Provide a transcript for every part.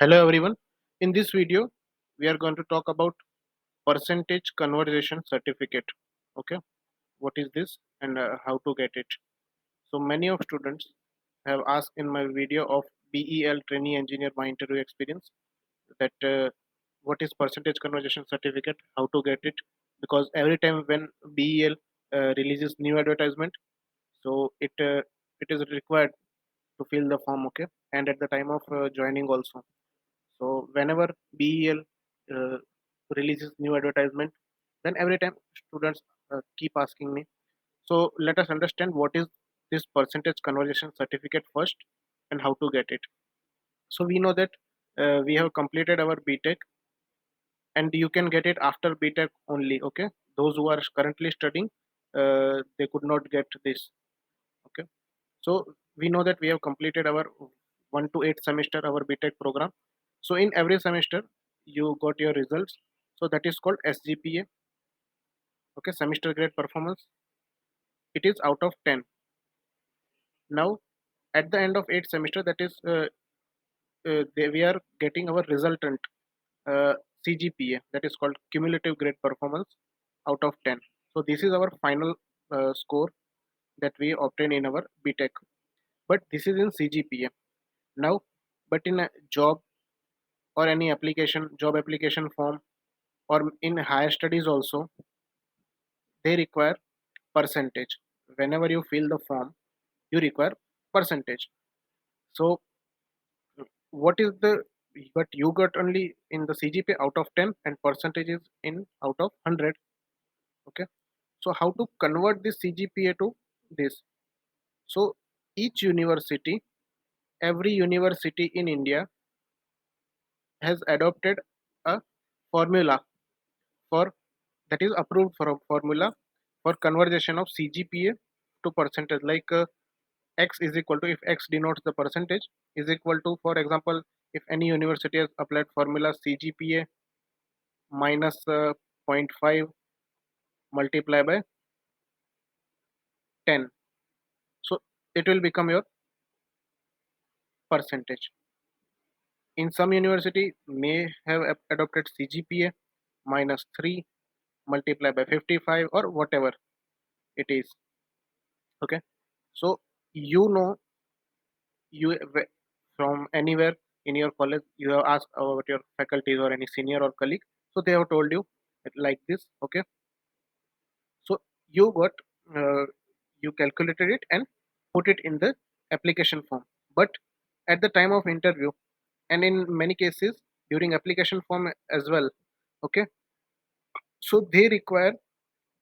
Hello everyone. In this video, we are going to talk about percentage conversion certificate. Okay, what is this and how to get it? So many of students have asked in my video of BEL trainee engineer my interview experience that what is percentage conversion certificate, how to get it, because every time when BEL releases new advertisement, so it is required to fill the form. Okay, and at the time of joining also. So whenever BEL uh, releases new advertisement, then every time students keep asking me. So let us understand what is this percentage conversion certificate first and how to get it. So we know that we have completed our BTech and you can get it after BTech only. Okay, those who are currently studying, they could not get this. Okay, so we know that we have completed our 1 to 8 semester our BTech program. So in every semester you got your results. So that is called SGPA. Okay, semester grade performance. It is out of 10. Now at the end of 8 semester, that is we are getting our resultant uh, CGPA. That is called cumulative grade performance out of 10. So this is our final score that we obtain in our BTech. But this is in CGPA. Now, but in a job or any application job application form or in higher studies also, they require percentage. Whenever you fill the form, you require percentage. So what is the, but you got only in the CGPA out of 10 and percentage is in out of 100. Okay, so how to convert this CGPA to this? So each university, every university in India has adopted a formula for, that is approved for a formula for conversion of CGPA to percentage, like x is equal to, if x denotes the percentage, is equal to, for example, if any university has applied formula CGPA minus zero point 0.5 multiplied by 10, so it will become your percentage. In some university may have adopted CGPA minus 3 multiplied by 55 or whatever it is. Okay, so you know, you from anywhere in your college you have asked about your faculties or any senior or colleague, so they have told you like this. Okay, so you got uh, you calculated it and put it in the application form, but at the time of interview and in many cases during application form as well. Okay, so they require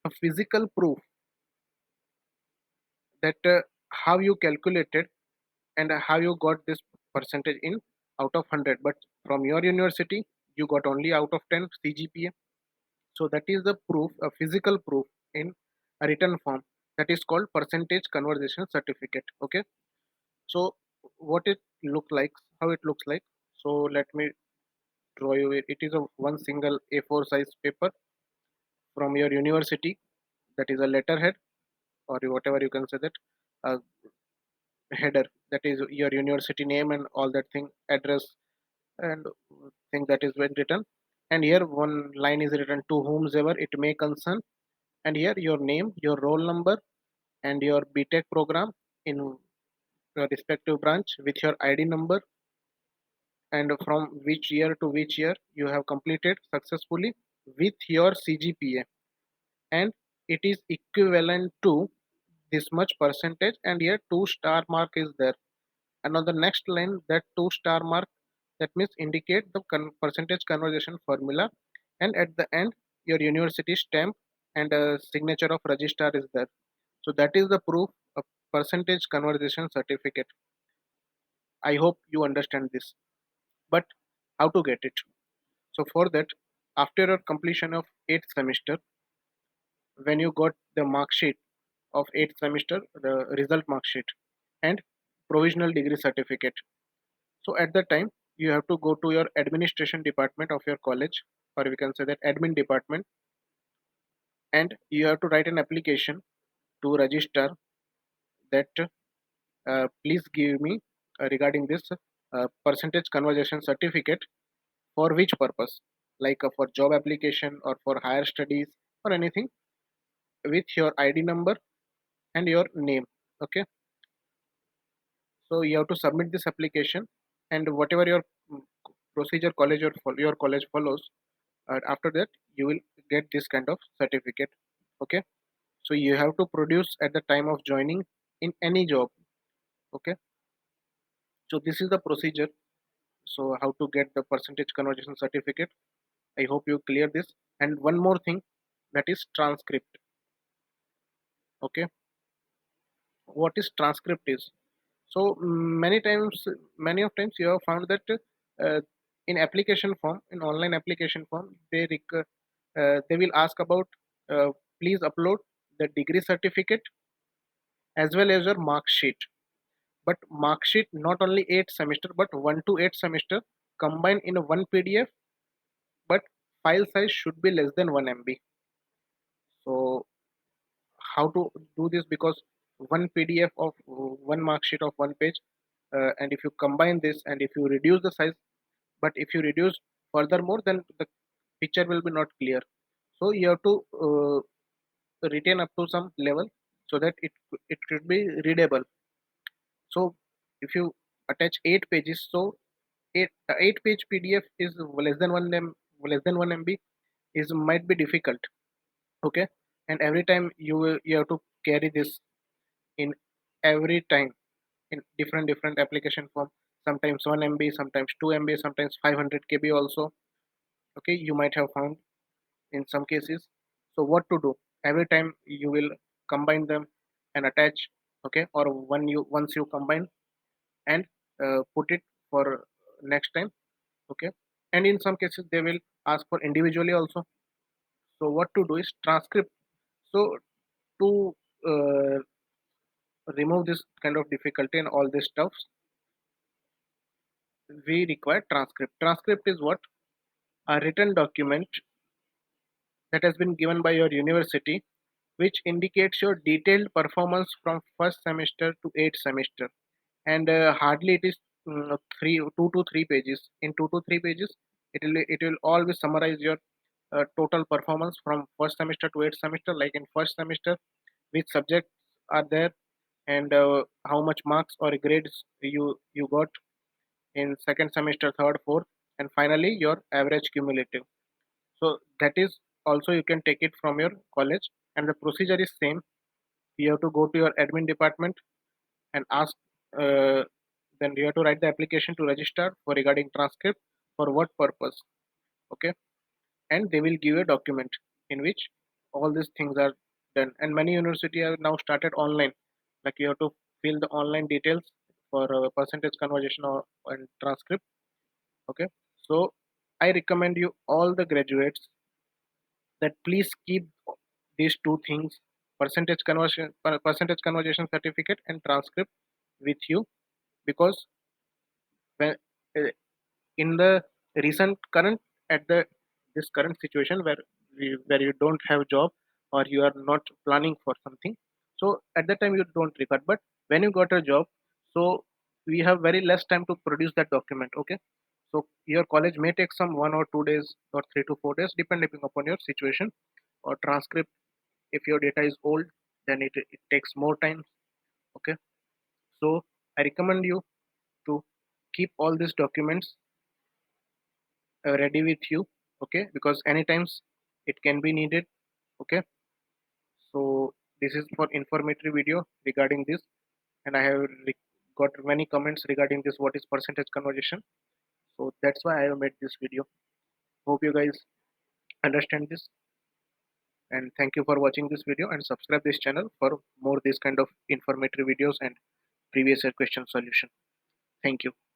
a physical proof that how you calculated and how you got this percentage in out of 100, but from your university you got only out of 10 CGPA. So that is the proof, a physical proof in a written form, that is called percentage conversion certificate. Okay, so what it look like, how it looks like, so let me draw you it. It is a one single A4 size paper from your university, that is a letterhead or whatever you can say that, a header, that is your university name and all that thing, address and thing that is when written, and here one line is written to whomsoever it may concern, and here your name, your roll number, and your BTech program in your respective branch with your ID number, and from which year to which year you have completed successfully with your CGPA, and it is equivalent to this much percentage, and here two star mark is there, and on the next line that two star mark, that means indicate the percentage conversion formula, and at the end your university stamp and a signature of registrar is there. So that is the proof of percentage conversion certificate. I hope you understand this. But how to get it? So for that, after your completion of 8th semester, when you got the mark sheet of 8th semester, the result mark sheet and provisional degree certificate, so at that time you have to go to your administration department of your college, or we can say that admin department, and you have to write an application to register that please give me regarding this. percentage conversion certificate for which purpose, like for job application or for higher studies or anything, with your ID number and your name. Okay, so you have to submit this application, and whatever your mm, procedure college or your college follows, after that you will get this kind of certificate. Okay, so you have to produce at the time of joining in any job. Okay, so this is the procedure. So how to get the percentage conversion certificate? I hope you clear this. And one more thing, that is transcript. Okay, what is transcript is, so many of times you have found that uh, in application form, in online application form, they will ask about, please upload the degree certificate as well as your mark sheet. But mark sheet not only 8 semester but 1 to 8 semester combined in a one PDF, but file size should be less than 1 MB. So how to do this? Because one PDF of one mark sheet of one page, and if you combine this and if you reduce the size, but if you reduce furthermore, then the picture will be not clear. So you have to retain up to some level so that it should be readable. So if you attach 8 pages, so 8 page PDF is less than 1 MB is might be difficult. Okay, and every time you have to carry this in every time in different application form, sometimes 1 MB, sometimes 2 MB, sometimes 500 KB also. Okay, you might have found in some cases. So what to do? Every time you will combine them and attach. Okay, or once you combine and put it for next time. Okay, and in some cases they will ask for individually also. So what to do is transcript. So to uh, remove this kind of difficulty and all this stuff, we require transcript. Transcript is what? A written document that has been given by your university, which indicates your detailed performance from first semester to eighth semester. And hardly it is 2 to 3 pages. In 2 to 3 pages, it will always summarize your total performance from first semester to eighth semester. Like in first semester, which subjects are there, and how much marks or grades you got in second semester, third, fourth, and finally your average cumulative. So that is also you can take it from your college, and the procedure is same. You have to go to your admin department and ask. Uh, then you have to write the application to register for regarding transcript, for what purpose. Okay, and they will give you a document in which all these things are done. And many university have now started online, like you have to fill the online details for percentage conversion or and transcript. Okay, so I recommend you all the graduates that please keep these two things, percentage conversion certificate and transcript, with you. Because when uh, in the recent current at the this current situation where where you don't have job or you are not planning for something, so at that time you don't record. But when you got a job, so we have very less time to produce that document. Okay, so your college may take some 1 or 2 days or 3 to 4 days depending upon your situation. Or transcript, if your data is old, then it takes more time. Okay, so I recommend you to keep all these documents ready with you. Okay, because anytimes it can be needed. Okay, so this is for informative video regarding this, and I have got many comments regarding this, what is percentage conversion. So that's why I have made this video. Hope you guys understand this, and thank you for watching this video, and subscribe this channel for more this kind of informative videos and previous year question solution. Thank you.